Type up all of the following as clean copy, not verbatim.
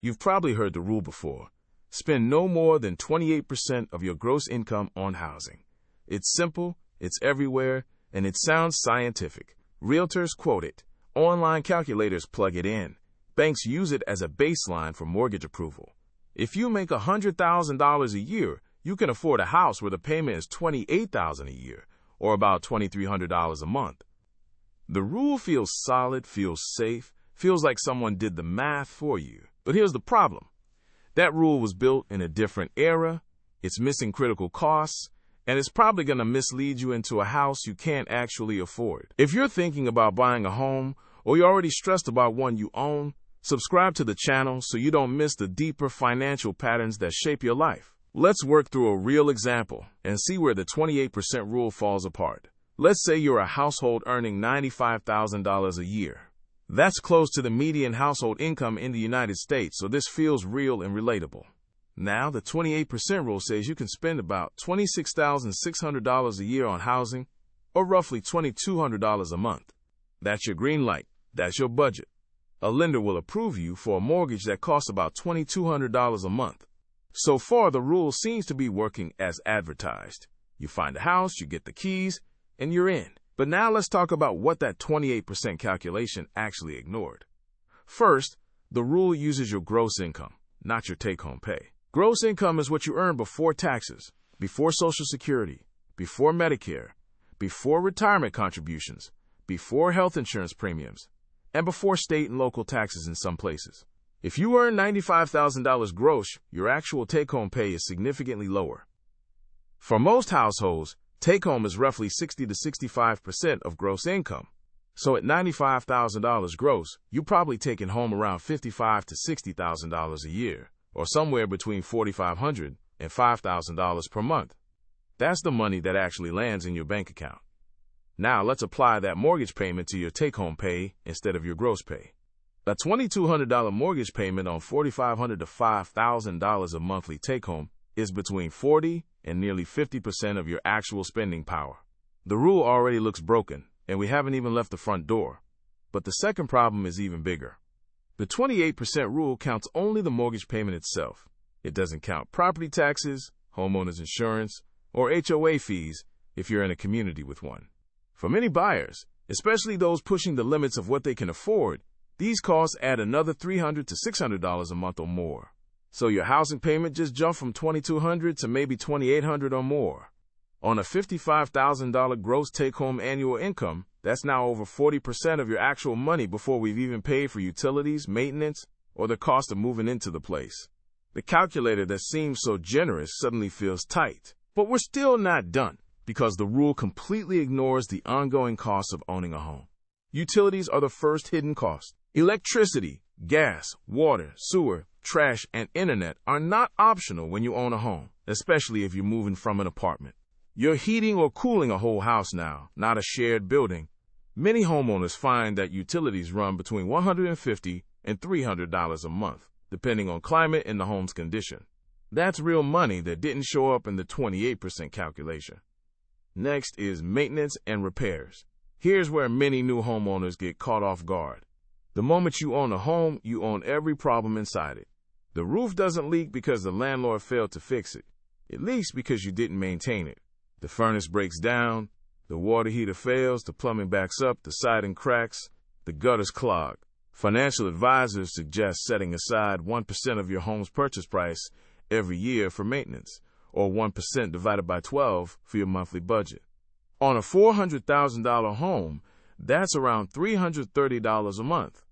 You've probably heard the rule before. Spend no more than 28% of your gross income on housing. It's simple, it's everywhere, and it sounds scientific. Realtors quote it. Online calculators plug it in. Banks use it as a baseline for mortgage approval. If you make $100,000 a year, you can afford a house where the payment is $28,000 a year, or about $2,300 a month. The rule feels solid, feels safe, feels like someone did the math for you. But here's the problem. That rule was built in a different era, it's missing critical costs, and it's probably going to mislead you into a house you can't actually afford. If you're thinking about buying a home, or you're already stressed about one you own, subscribe to the channel so you don't miss the deeper financial patterns that shape your life. Let's work through a real example and see where the 28% rule falls apart. Let's say you're a household earning $95,000 a year. That's close to the median household income in the United States, so this feels real and relatable. Now, the 28% rule says you can spend about $26,600 a year on housing, or roughly $2,200 a month. That's your green light. That's your budget. A lender will approve you for a mortgage that costs about $2,200 a month. So far, the rule seems to be working as advertised. You find a house, you get the keys, and you're in. But now let's talk about what that 28% calculation actually ignored. First, the rule uses your gross income, not your take-home pay. Gross income is what you earn before taxes, before Social Security, before Medicare, before retirement contributions, before health insurance premiums, and before state and local taxes in some places. If you earn $95,000 gross, your actual take-home pay is significantly lower. For most households, take-home is roughly 60 to 65% of gross income. So at $95,000 gross, you're probably taking home around $55,000 to $60,000 a year, or somewhere between $4,500 and $5,000 per month. That's the money that actually lands in your bank account. Now let's apply that mortgage payment to your take-home pay instead of your gross pay. A $2,200 mortgage payment on $4,500 to $5,000 a monthly take-home is between 40 and nearly 50% of your actual spending power. The rule already looks broken, and we haven't even left the front door. But the second problem is even bigger. The 28% rule counts only the mortgage payment itself. It doesn't count property taxes, homeowners insurance, or HOA fees if you're in a community with one. For many buyers, especially those pushing the limits of what they can afford, these costs add another $300 to $600 a month or more. So your housing payment just jumped from $2,200 to maybe $2,800 or more. On a $55,000 gross take-home annual income, that's now over 40% of your actual money before we've even paid for utilities, maintenance, or the cost of moving into the place. The calculator that seems so generous suddenly feels tight. But we're still not done, because the rule completely ignores the ongoing costs of owning a home. Utilities are the first hidden cost. Electricity, gas, water, sewer, trash, and internet are not optional when you own a home, especially if you're moving from an apartment. You're heating or cooling a whole house now, not a shared building. Many homeowners find that utilities run between $150 and $300 a month, depending on climate and the home's condition. That's real money that didn't show up in the 28% calculation. Next is maintenance and repairs. Here's where many new homeowners get caught off guard. The moment you own a home, you own every problem inside it. The roof doesn't leak because the landlord failed to fix it. It leaks because you didn't maintain it. The furnace breaks down, the water heater fails, the plumbing backs up, the siding cracks, the gutters clog. Financial advisors suggest setting aside 1% of your home's purchase price every year for maintenance, or 1% divided by 12 for your monthly budget. On a $400,000 home, that's around $330 a month.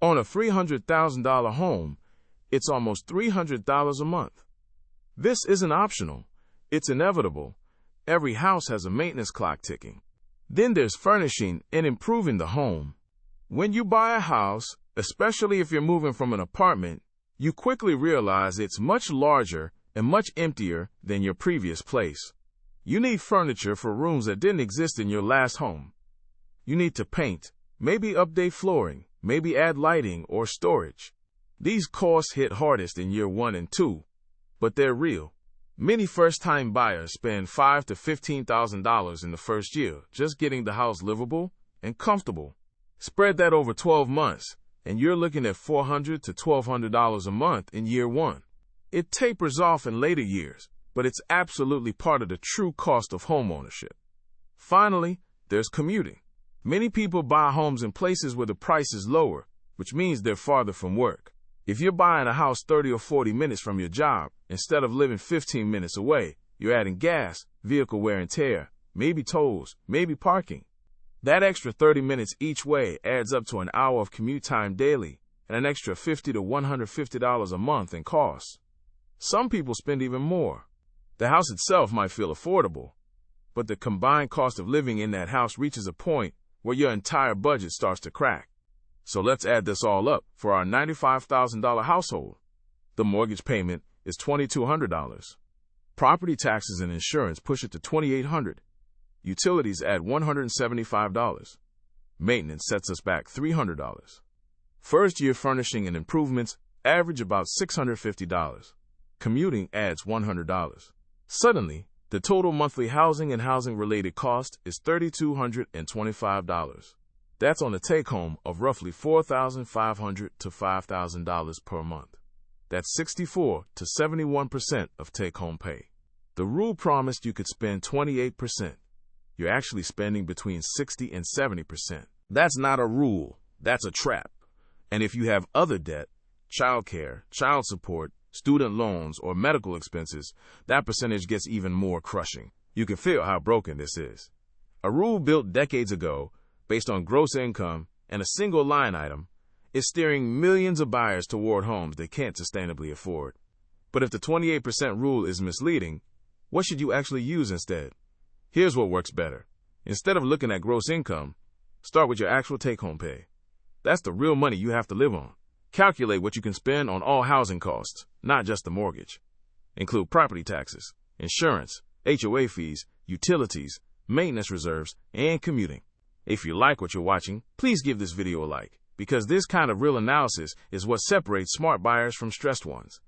On a $300,000 home, it's almost $300 a month. This isn't optional. It's inevitable. Every house has a maintenance clock ticking. Then there's furnishing and improving the home. When you buy a house, especially if you're moving from an apartment, you quickly realize it's much larger and much emptier than your previous place. You need furniture for rooms that didn't exist in your last home. You need to paint, maybe update flooring, maybe add lighting or storage. These costs hit hardest in year 1 and 2, but they're real. Many first-time buyers spend $5,000 to $15,000 in the first year just getting the house livable and comfortable. Spread that over 12 months, and you're looking at $400 to $1,200 a month in year one. It tapers off in later years, but it's absolutely part of the true cost of homeownership. Finally, there's commuting. Many people buy homes in places where the price is lower, which means they're farther from work. If you're buying a house 30 or 40 minutes from your job, instead of living 15 minutes away, you're adding gas, vehicle wear and tear, maybe tolls, maybe parking. That extra 30 minutes each way adds up to an hour of commute time daily and an extra $50 to $150 a month in costs. Some people spend even more. The house itself might feel affordable, but the combined cost of living in that house reaches a point where your entire budget starts to crack. So let's add this all up for our $95,000 household. The mortgage payment is $2,200. Property taxes and insurance push it to $2,800. Utilities add $175. Maintenance sets us back $300. First-year furnishing and improvements average about $650. Commuting adds $100. Suddenly, the total monthly housing and housing-related cost is $3,225. That's on a take-home of roughly $4,500 to $5,000 per month. That's 64 to 71% of take-home pay. The rule promised you could spend 28%. You're actually spending between 60 and 70%. That's not a rule. That's a trap. And if you have other debt, childcare, child support, student loans, or medical expenses, that percentage gets even more crushing. You can feel how broken this is. A rule built decades ago, based on gross income and a single line item, is steering millions of buyers toward homes they can't sustainably afford. But if the 28% rule is misleading, what should you actually use instead? Here's what works better. Instead of looking at gross income, start with your actual take-home pay. That's the real money you have to live on. Calculate what you can spend on all housing costs, not just the mortgage. Include property taxes, insurance, HOA fees, utilities, maintenance reserves, and commuting. If you like what you're watching, please give this video a like, because this kind of real analysis is what separates smart buyers from stressed ones.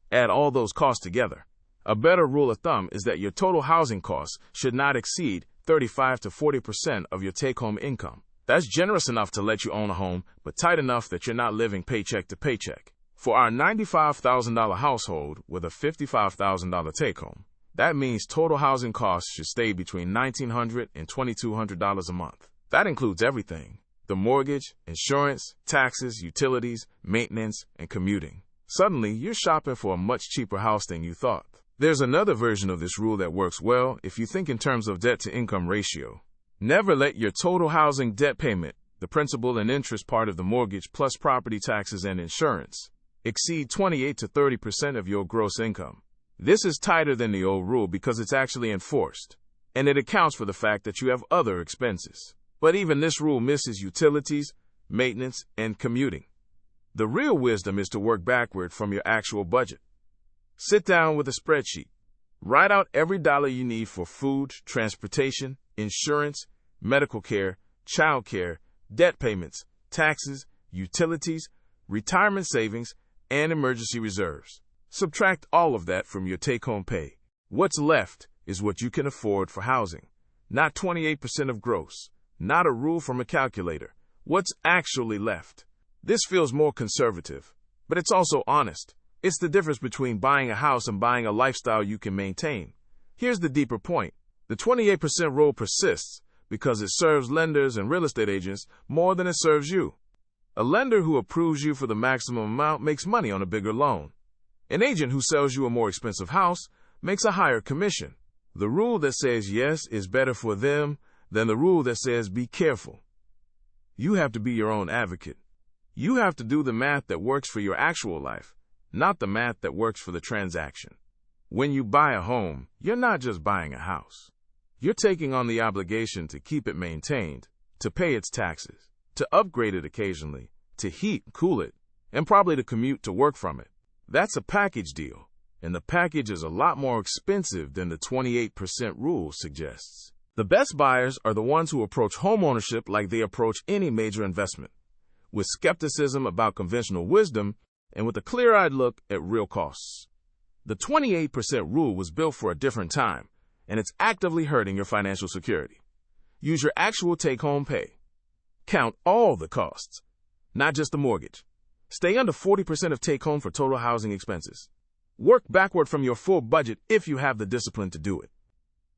Add all those costs together. A better rule of thumb is that your total housing costs should not exceed 35 to 40% of your take-home income. That's generous enough to let you own a home, but tight enough that you're not living paycheck to paycheck. For our $95,000 household with a $55,000 take-home, that means total housing costs should stay between $1,900 and $2,200 a month. That includes everything: the mortgage, insurance, taxes, utilities, maintenance, and commuting. Suddenly, you're shopping for a much cheaper house than you thought. There's another version of this rule that works well if you think in terms of debt-to-income ratio. Never let your total housing debt payment, the principal and interest part of the mortgage plus property taxes and insurance, exceed 28 to 30% of your gross income. This is tighter than the old rule because it's actually enforced, and it accounts for the fact that you have other expenses. But even this rule misses utilities, maintenance, and commuting. The real wisdom is to work backward from your actual budget. Sit down with a spreadsheet. Write out every dollar you need for food, transportation, insurance, medical care, child care, debt payments, taxes, utilities, retirement savings, and emergency reserves. Subtract all of that from your take-home pay. What's left is what you can afford for housing, not 28% of gross, not a rule from a calculator. What's actually left? This feels more conservative, but it's also honest. It's the difference between buying a house and buying a lifestyle you can maintain. Here's the deeper point. The 28% rule persists because it serves lenders and real estate agents more than it serves you. A lender who approves you for the maximum amount makes money on a bigger loan. An agent who sells you a more expensive house makes a higher commission. The rule that says yes is better for them than the rule that says be careful. You have to be your own advocate. You have to do the math that works for your actual life, not the math that works for the transaction. When you buy a home, you're not just buying a house. You're taking on the obligation to keep it maintained, to pay its taxes, to upgrade it occasionally, to heat and cool it, and probably to commute to work from it. That's a package deal, and the package is a lot more expensive than the 28% rule suggests. The best buyers are the ones who approach homeownership like they approach any major investment, with skepticism about conventional wisdom and with a clear-eyed look at real costs. The 28% rule was built for a different time, and it's actively hurting your financial security. Use your actual take-home pay. Count all the costs. not just the mortgage. Stay under 40% of take-home for total housing expenses. Work backward from your full budget if you have the discipline to do it.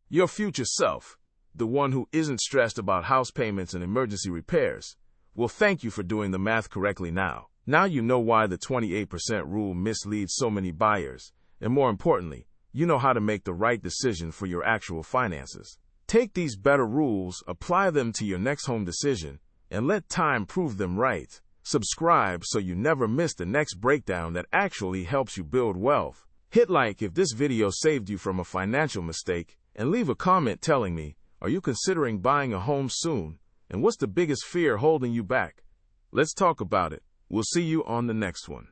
Your future self, the one who isn't stressed about house payments and emergency repairs, will thank you for doing the math correctly now. Now you know why the 28% rule misleads so many buyers, and more importantly, you know how to make the right decision for your actual finances. Take these better rules, apply them to your next home decision, and let time prove them right. Subscribe so you never miss the next breakdown that actually helps you build wealth. Hit like if this video saved you from a financial mistake, and leave a comment telling me, are you considering buying a home soon? And what's the biggest fear holding you back? Let's talk about it. We'll see you on the next one.